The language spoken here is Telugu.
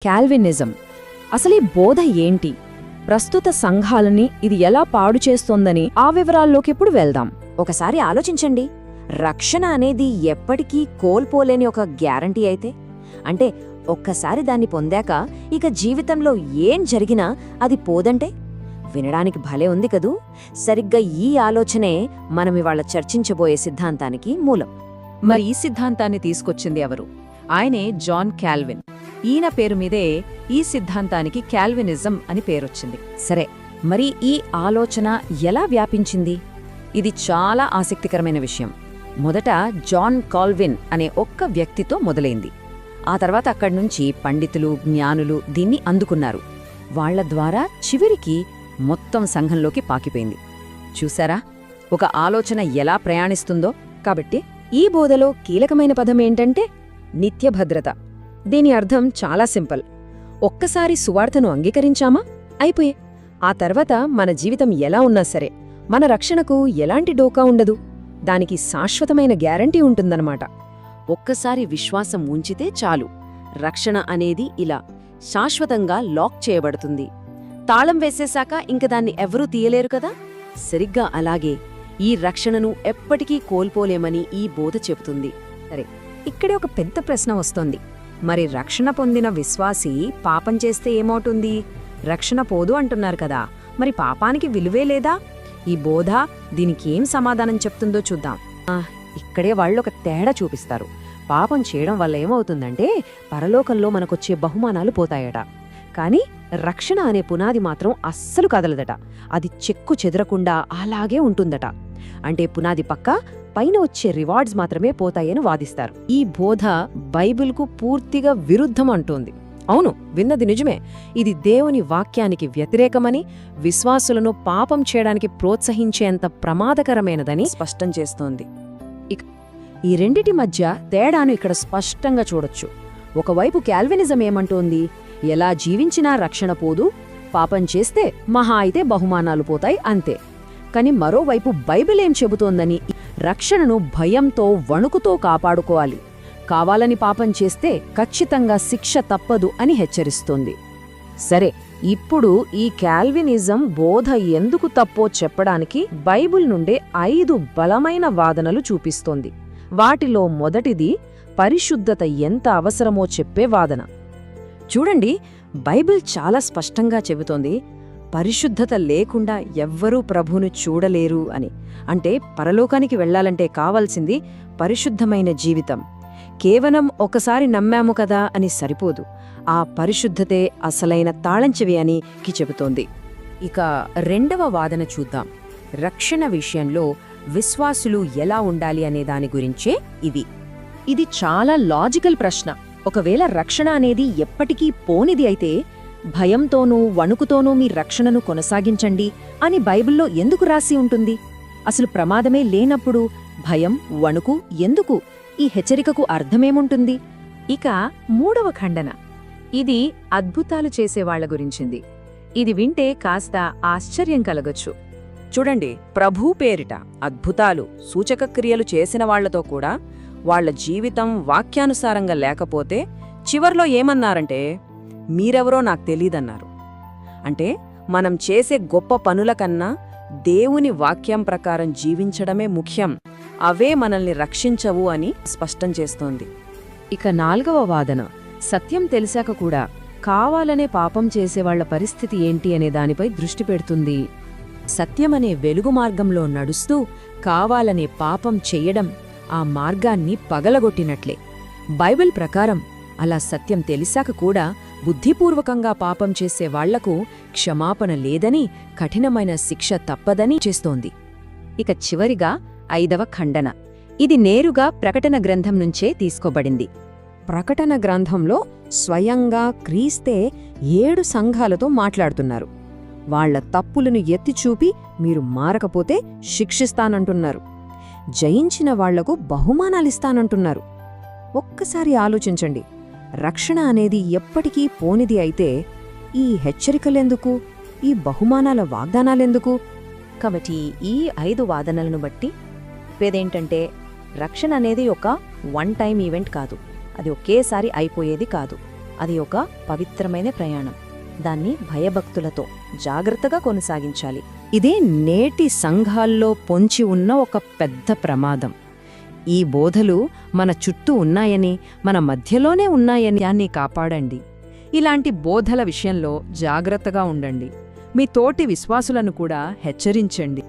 కాల్వినిజం అసలీ బోధ ఏంటి? ప్రస్తుత సంఘాలని ఇది ఎలా పాడు చేస్తోందని ఆ వివరాల్లోకి ఇప్పుడు వెళ్దాం. ఒకసారి ఆలోచించండి. రక్షణ అనేది ఎప్పటికీ కోల్పోలేని ఒక గ్యారంటీ అయితే, అంటే ఒక్కసారి దాన్ని పొందాక ఇక జీవితంలో ఏం జరిగినా అది పోదంటే వినడానికి భలే ఉంది కదూ. సరిగ్గా ఈ ఆలోచనే మనమివాళ చర్చించబోయే సిద్ధాంతానికి మూలం. మరి ఈ సిద్ధాంతాన్ని తీసుకొచ్చింది ఎవరు? ఆయనే జాన్ కాల్విన్. ఈయన పేరు మీదే ఈ సిద్ధాంతానికి కాల్వినిజం అని పేరొచ్చింది. సరే, మరి ఈ ఆలోచన ఎలా వ్యాపించింది? ఇది చాలా ఆసక్తికరమైన విషయం. మొదట జాన్ కాల్విన్ అనే ఒక్క వ్యక్తితో మొదలైంది. ఆ తర్వాత అక్కడ్నుంచి పండితులు, జ్ఞానులు దీన్ని అందుకున్నారు. వాళ్ల ద్వారా చివరికి మొత్తం సంఘంలోకి పాకిపోయింది. చూశారా ఒక ఆలోచన ఎలా ప్రయాణిస్తుందో? కాబట్టి ఈ బోధలో కీలకమైన పదమేంటంటే నిత్యభద్రత. దీని అర్థం చాలా సింపుల్. ఒక్కసారి సువార్తను అంగీకరించామా అయిపోయే. ఆ తర్వాత మన జీవితం ఎలా ఉన్నా సరే మన రక్షణకు ఎలాంటి డోకా ఉండదు. దానికి శాశ్వతమైన గ్యారంటీ ఉంటుందన్నమాట. ఒక్కసారి విశ్వాసం ఉంచితే చాలు, రక్షణ అనేది ఇలా శాశ్వతంగా లాక్ చేయబడుతుంది. తాళం వేసేశాక ఇంక దాన్ని ఎవరూ తీయలేరు కదా. సరిగ్గా అలాగే ఈ రక్షణను ఎప్పటికీ కోల్పోలేమని ఈ బోధ చెబుతుంది. సరే, ఇక్కడే ఒక పెద్ద ప్రశ్న వస్తోంది. మరి రక్షణ పొందిన విశ్వాసి పాపం చేస్తే ఏమవుతుంది? రక్షణ పోదు అంటున్నారు కదా, మరి పాపానికి విలువే లేదా? ఈ బోధ దీనికేం సమాధానం చెప్తుందో చూద్దాం. ఇక్కడే వాళ్ళొక తేడా చూపిస్తారు. పాపం చేయడం వల్ల ఏమవుతుందంటే పరలోకంలో మనకొచ్చే బహుమానాలు పోతాయట. కాని రక్షణ అనే పునాది మాత్రం అస్సలు కదలదట. అది చెక్కు చెదరకుండా అలాగే ఉంటుందట. అంటే పునాది పక్క, పైన వచ్చే రివార్డ్స్ మాత్రమే పోతాయని వాదిస్తారు. ఈ బోధ బైబిల్కు పూర్తిగా విరుద్ధం అంటోంది. అవును, విన్నది నిజమే. ఇది దేవుని వాక్యానికి వ్యతిరేకమని, విశ్వాసులను పాపం చేయడానికి ప్రోత్సహించేంత ప్రమాదకరమైనదని స్పష్టం చేస్తోంది. ఈ రెండిటి మధ్య తేడాను ఇక్కడ స్పష్టంగా చూడొచ్చు. ఒకవైపు కాల్వినిజం ఏమంటోంది? ఎలా జీవించినా రక్షణ పోదు, పాపం చేస్తే మహా అయితే బహుమానాలు పోతాయి అంతే. కాని మరోవైపు బైబిల్ ఏం చెబుతోందని? రక్షణను భయంతో, వణుకుతో కాపాడుకోవాలి. కావాలని పాపం చేస్తే ఖచ్చితంగా శిక్ష తప్పదు అని హెచ్చరిస్తోంది. సరే, ఇప్పుడు ఈ కాల్వినిజం బోధ ఎందుకు తప్పో చెప్పడానికి బైబిల్ నుండే 5 బలమైన వాదనలు చూపిస్తోంది. వాటిలో మొదటిది పరిశుద్ధత ఎంత అవసరమో చెప్పే వాదన. చూడండి, బైబిల్ చాలా స్పష్టంగా చెబుతోంది, పరిశుద్ధత లేకుండా ఎవ్వరూ ప్రభువును చూడలేరు అని. అంటే పరలోకానికి వెళ్లాలంటే కావాల్సింది పరిశుద్ధమైన జీవితం. కేవలం ఒకసారి నమ్మాము కదా అని సరిపోదు. ఆ పరిశుద్ధతే అసలైన తాళంచెవి అని చెబుతోంది. ఇక రెండవ వాదన చూద్దాం. రక్షణ విషయంలో విశ్వాసులు ఎలా ఉండాలి అనే దాని గురించే ఇది చాలా లాజికల్ ప్రశ్న. ఒకవేళ రక్షణ అనేది ఎప్పటికీ పోనిది అయితే భయంతోనూ, వణుకుతోనూ మీ రక్షణను కొనసాగించండి అని బైబిల్లో ఎందుకు రాసి ఉంటుంది? అసలు ప్రమాదమే లేనప్పుడు భయం, వణుకు ఎందుకు? ఈ హెచ్చరికకు అర్థమేముంటుంది? ఇక మూడవ ఖండన, ఇది అద్భుతాలు చేసేవాళ్ల గురించింది. ఇది వింటే కాస్త ఆశ్చర్యం కలగొచ్చు. చూడండి, ప్రభూ పేరిట అద్భుతాలు, సూచకక్రియలు చేసిన వాళ్లతో కూడా వాళ్ల జీవితం వాక్యానుసారంగా లేకపోతే చివర్లో ఏమన్నారంటే, మీరెవరో నాకు తెలీదన్నారు. అంటే మనం చేసే గొప్ప పనుల కన్నా దేవుని వాక్యం ప్రకారం జీవించడమే ముఖ్యం, అవే మనల్ని రక్షించవు అని స్పష్టం చేస్తోంది. ఇక నాల్గవ వాదన, సత్యం తెలిసాక కూడా కావాలనే పాపం చేసేవాళ్ల పరిస్థితి ఏంటి అనే దానిపై దృష్టి పెడుతుంది. సత్యమనే వెలుగు మార్గంలో నడుస్తూ కావాలనే పాపం చెయ్యడం ఆ మార్గాన్ని పగలగొట్టినట్లే. బైబిల్ ప్రకారం అలా సత్యం తెలిసాక కూడా బుద్ధిపూర్వకంగా పాపం చేసే వాళ్లకు క్షమాపణ లేదని, కఠినమైన శిక్ష తప్పదని చేస్తోంది. ఇక చివరిగా 5వ ఖండన, ఇది నేరుగా ప్రకటన గ్రంథం నుంచే తీసుకోబడింది. ప్రకటన గ్రంథంలో స్వయంగా క్రీస్తే 7 సంఘాలతో మాట్లాడుతున్నారు. వాళ్ల తప్పులను ఎత్తిచూపి మీరు మారకపోతే శిక్షిస్తానంటున్నారు. జయించిన వాళ్లకు బహుమానాలిస్తానంటున్నారు. ఒక్కసారి ఆలోచించండి, రక్షణ అనేది ఎప్పటికీ పోనిది అయితే ఈ హెచ్చరికలెందుకు? ఈ బహుమానాల వాగ్దానాలెందుకు? కాబట్టి ఈ 5 వాదనలను బట్టి పేదేంటంటే, రక్షణ అనేది ఒక వన్ టైం ఈవెంట్ కాదు. అది ఒకేసారి అయిపోయేది కాదు. అది ఒక పవిత్రమైన ప్రయాణం. దాన్ని భయభక్తులతో జాగ్రత్తగా కొనసాగించాలి. ఇదే నేటి సంఘాల్లో పొంచి ఉన్న ఒక పెద్ద ప్రమాదం. ఈ బోధలు మన చుట్టూ ఉన్నాయని, మన మధ్యలోనే ఉన్నాయని దాన్ని కాపాడండి. ఇలాంటి బోధల విషయంలో జాగ్రత్తగా ఉండండి. మీ తోటి విశ్వాసులను కూడా హెచ్చరించండి.